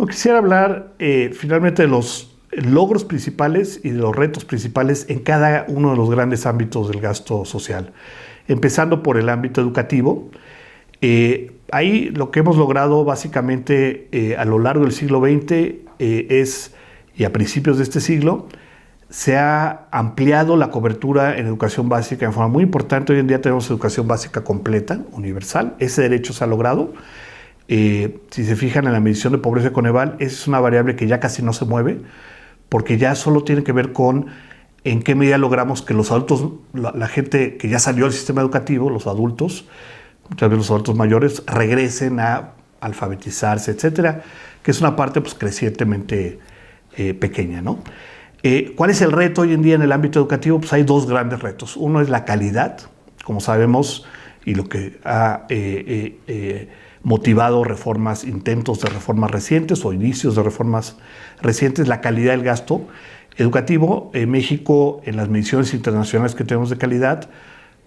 Quisiera hablar finalmente de los logros principales y de los retos principales en cada uno de los grandes ámbitos del gasto social. Empezando por el ámbito educativo. Ahí lo que hemos logrado básicamente a lo largo del siglo XX y a principios de este siglo, se ha ampliado la cobertura en educación básica de forma muy importante. Hoy en día tenemos educación básica completa, universal. Ese derecho se ha logrado. Si se fijan en la medición de pobreza de Coneval, esa es una variable que ya casi no se mueve, porque ya solo tiene que ver con en qué medida logramos que los adultos, la gente que ya salió del sistema educativo, los adultos, muchas veces los adultos mayores, regresen a alfabetizarse, etcétera, que es una parte pues, crecientemente pequeña, ¿no? ¿Cuál es el reto hoy en día en el ámbito educativo? Pues hay dos grandes retos. Uno es la calidad, como sabemos, y lo que ha motivado intentos de reformas recientes o inicios de reformas recientes, la calidad del gasto educativo. En México, en las mediciones internacionales que tenemos de calidad,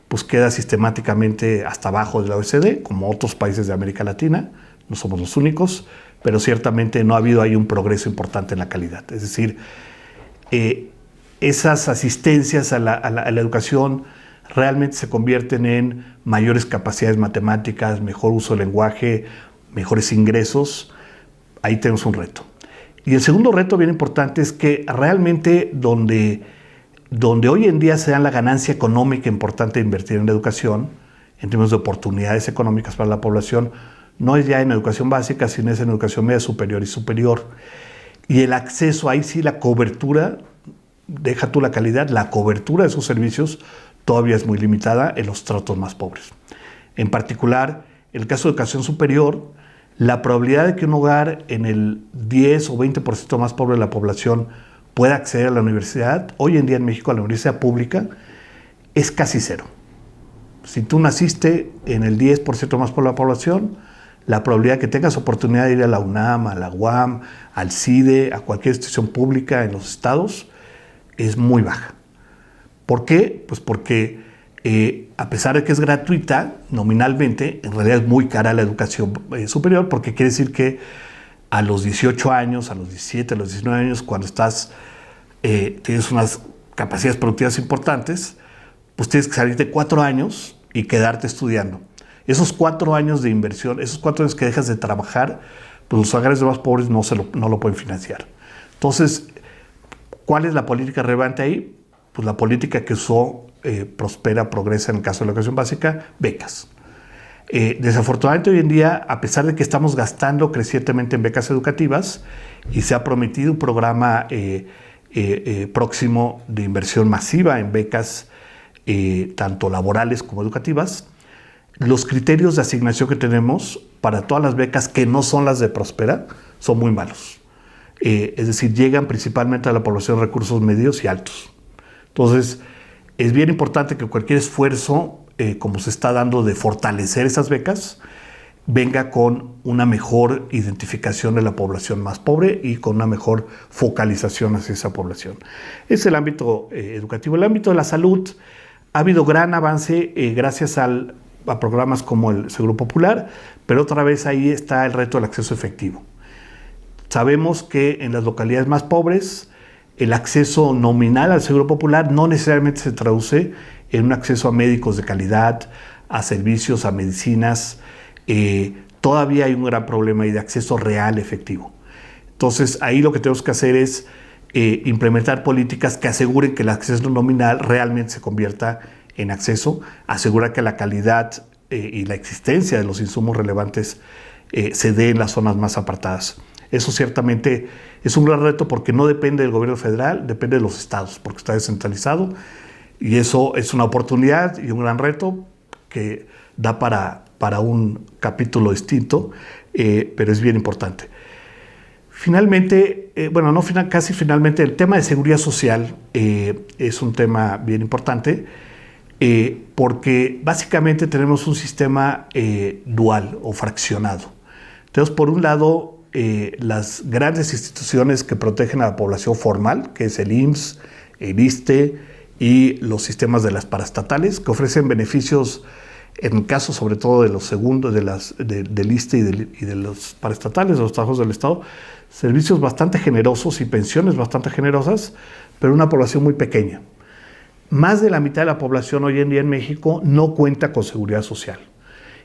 pues queda sistemáticamente hasta abajo de la OECD, como otros países de América Latina. No somos los únicos, pero ciertamente no ha habido ahí un progreso importante en la calidad. Es decir, esas asistencias a la educación realmente se convierten en mayores capacidades matemáticas, mejor uso del lenguaje, mejores ingresos. Ahí tenemos un reto. Y el segundo reto bien importante es que realmente donde hoy en día se da la ganancia económica importante de invertir en la educación, en términos de oportunidades económicas para la población, no es ya en educación básica, sino es en educación media superior y superior. Y el acceso, ahí sí la cobertura, deja tú la calidad, la cobertura de esos servicios todavía es muy limitada en los estratos más pobres. En particular, en el caso de educación superior, la probabilidad de que un hogar en el 10 o 20% más pobre de la población pueda acceder a la universidad, hoy en día en México a la universidad pública, es casi cero. Si tú naciste en el 10% más pobre de la población, la probabilidad de que tengas oportunidad de ir a la UNAM, a la UAM, al CIDE, a cualquier institución pública en los estados, es muy baja. ¿Por qué? Pues porque a pesar de que es gratuita nominalmente, en realidad es muy cara la educación superior, porque quiere decir que a los 18 años, a los 17, a los 19 años, cuando tienes unas capacidades productivas importantes, pues tienes que salir de 4 años y quedarte estudiando. Esos 4 años de inversión, esos 4 años que dejas de trabajar, pues los hogares más pobres no lo pueden financiar. Entonces, ¿cuál es la política relevante ahí? Pues la política que usó Prospera, Progresa en el caso de la educación básica, becas. Desafortunadamente hoy en día, a pesar de que estamos gastando crecientemente en becas educativas y se ha prometido un programa próximo de inversión masiva en becas tanto laborales como educativas, los criterios de asignación que tenemos para todas las becas que no son las de Prospera son muy malos. Es decir, llegan principalmente a la población de recursos medios y altos. Entonces, es bien importante que cualquier esfuerzo, como se está dando de fortalecer esas becas, venga con una mejor identificación de la población más pobre y con una mejor focalización hacia esa población. Es el ámbito educativo. El ámbito de la salud, ha habido gran avance gracias a programas como el Seguro Popular, pero otra vez ahí está el reto del acceso efectivo. Sabemos que en las localidades más pobres, el acceso nominal al Seguro Popular no necesariamente se traduce en un acceso a médicos de calidad, a servicios, a medicinas. Todavía hay un gran problema ahí de acceso real, efectivo. Entonces, ahí lo que tenemos que hacer es implementar políticas que aseguren que el acceso nominal realmente se convierta en acceso, asegurar que la calidad y la existencia de los insumos relevantes se dé en las zonas más apartadas. Eso ciertamente es un gran reto porque no depende del gobierno federal, depende de los estados, porque está descentralizado, y eso es una oportunidad y un gran reto que da para un capítulo distinto, pero es bien importante. Finalmente, casi finalmente, el tema de seguridad social es un tema bien importante porque básicamente tenemos un sistema dual o fraccionado. Entonces, por un lado, las grandes instituciones que protegen a la población formal, que es el IMSS, el ISSSTE y los sistemas de las paraestatales, que ofrecen beneficios En el caso sobre todo de los segundos, del ISSSTE y de los paraestatales, de los trabajos del Estado, servicios bastante generosos y pensiones bastante generosas, pero una población muy pequeña. Más de la mitad de la población hoy en día en México no cuenta con seguridad social.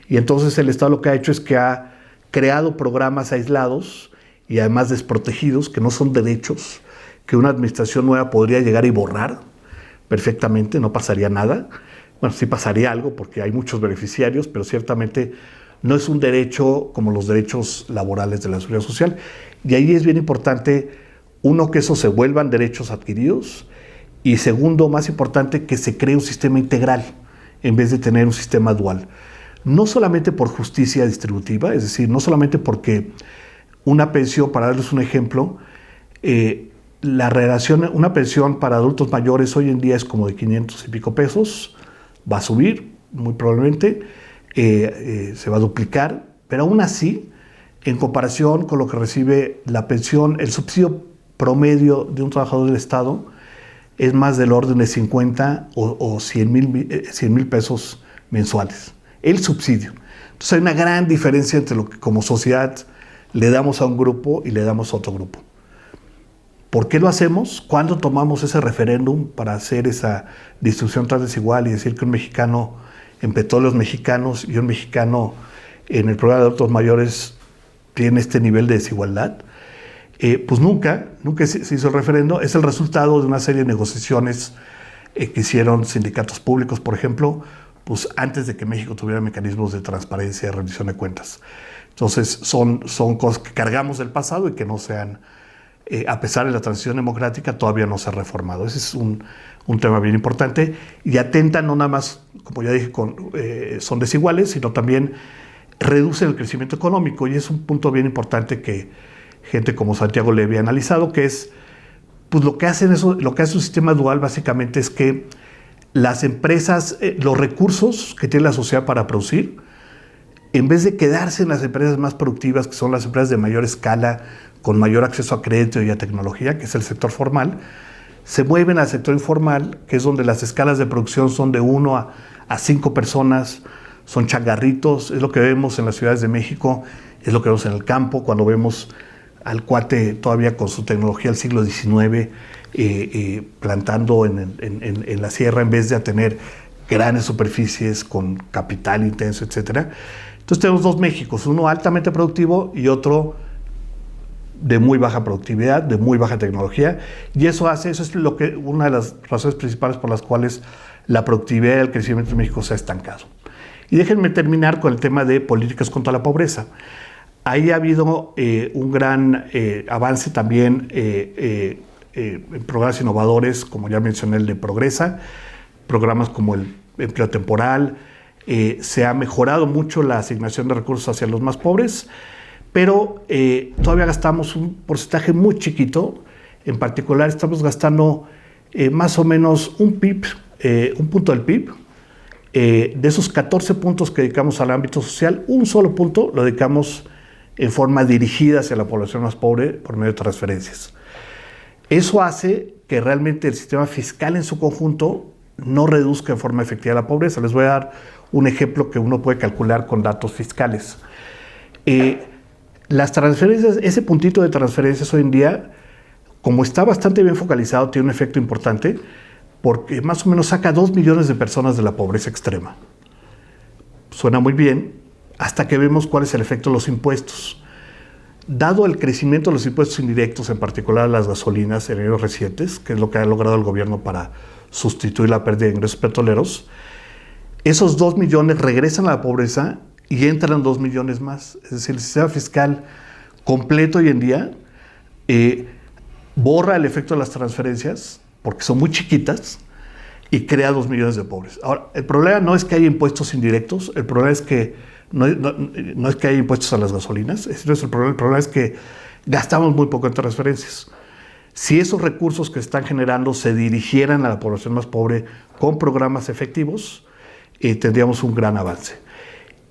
Y entonces el Estado lo que ha hecho es que ha creado programas aislados y además desprotegidos, que no son derechos, que una administración nueva podría llegar y borrar perfectamente, no pasaría nada. Bueno, sí pasaría algo porque hay muchos beneficiarios, pero ciertamente no es un derecho como los derechos laborales de la seguridad social. Y ahí es bien importante, uno, que esos se vuelvan derechos adquiridos, y segundo, más importante, que se cree un sistema integral en vez de tener un sistema dual. No solamente por justicia distributiva, es decir, no solamente porque una pensión, para darles un ejemplo, una pensión para adultos mayores hoy en día es como de 500 y pico pesos, va a subir muy probablemente, se va a duplicar, pero aún así, en comparación con lo que recibe la pensión, el subsidio promedio de un trabajador del Estado es más del orden de 50 o 100 mil pesos mensuales, el subsidio. Entonces hay una gran diferencia entre lo que como sociedad le damos a un grupo y le damos a otro grupo. ¿Por qué lo hacemos? ¿Cuándo tomamos ese referéndum para hacer esa distribución tan desigual y decir que un mexicano en petróleos mexicanos y un mexicano en el programa de adultos mayores tiene este nivel de desigualdad? Pues nunca se hizo el referendo. Es el resultado de una serie de negociaciones que hicieron sindicatos públicos, por ejemplo, pues antes de que México tuviera mecanismos de transparencia y rendición de cuentas. Entonces son cosas que cargamos del pasado y que no se han, a pesar de la transición democrática, todavía no se ha reformado. Ese es un tema bien importante y atenta no nada más, como ya dije, son desiguales, sino también reducen el crecimiento económico, y es un punto bien importante que gente como Santiago Levy ha analizado, que es, pues lo que hace un sistema dual básicamente es que las empresas, los recursos que tiene la sociedad para producir, en vez de quedarse en las empresas más productivas, que son las empresas de mayor escala, con mayor acceso a crédito y a tecnología, que es el sector formal, se mueven al sector informal, que es donde las escalas de producción son de 1 a 5 personas, son changarritos, es lo que vemos en las ciudades de México, es lo que vemos en el campo, cuando vemos al cuate todavía con su tecnología del siglo XIX, plantando en la sierra en vez de tener grandes superficies con capital intenso, etc. Entonces tenemos dos Méxicos, uno altamente productivo y otro de muy baja productividad, de muy baja tecnología, y eso es una de las razones principales por las cuales la productividad y el crecimiento de México se ha estancado. Y déjenme terminar con el tema de políticas contra la pobreza. Ahí ha habido un gran avance también en programas innovadores, como ya mencioné, el de Progresa, programas como el empleo temporal. Se ha mejorado mucho la asignación de recursos hacia los más pobres, pero todavía gastamos un porcentaje muy chiquito. En particular, estamos gastando más o menos un punto del PIB. De esos 14 puntos que dedicamos al ámbito social, un solo punto lo dedicamos en forma dirigida hacia la población más pobre por medio de transferencias. Eso hace que realmente el sistema fiscal en su conjunto no reduzca en forma efectiva la pobreza. Les voy a dar un ejemplo que uno puede calcular con datos fiscales. Las transferencias, ese puntito de transferencias hoy en día, como está bastante bien focalizado, tiene un efecto importante porque más o menos saca 2 millones de personas de la pobreza extrema. Suena muy bien, hasta que vemos cuál es el efecto de los impuestos. Dado el crecimiento de los impuestos indirectos, en particular las gasolinas en años recientes, que es lo que ha logrado el gobierno para sustituir la pérdida de ingresos petroleros, esos 2 millones regresan a la pobreza y entran 2 millones más. Es decir, el sistema fiscal completo hoy en día borra el efecto de las transferencias, porque son muy chiquitas, y crea 2 millones de pobres. Ahora, el problema no es que haya impuestos indirectos, el problema es que no es que haya impuestos a las gasolinas, ese no es el problema es que gastamos muy poco en transferencias. Si esos recursos que se están generando se dirigieran a la población más pobre con programas efectivos, tendríamos un gran avance.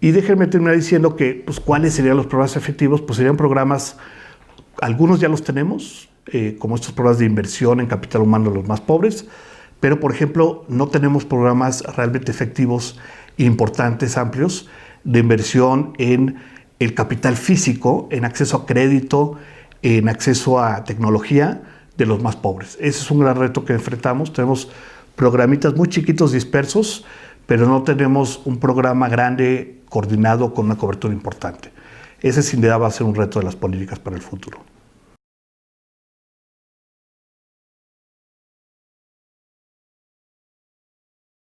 Y déjenme terminar diciendo que, pues, ¿cuáles serían los programas efectivos? Pues serían programas, algunos ya los tenemos, como estos programas de inversión en capital humano de los más pobres, pero, por ejemplo, no tenemos programas realmente efectivos importantes, amplios, de inversión en el capital físico, en acceso a crédito, en acceso a tecnología de los más pobres. Ese es un gran reto que enfrentamos. Tenemos programitas muy chiquitos dispersos, pero no tenemos un programa grande coordinado con una cobertura importante. Ese sin duda va a ser un reto de las políticas para el futuro.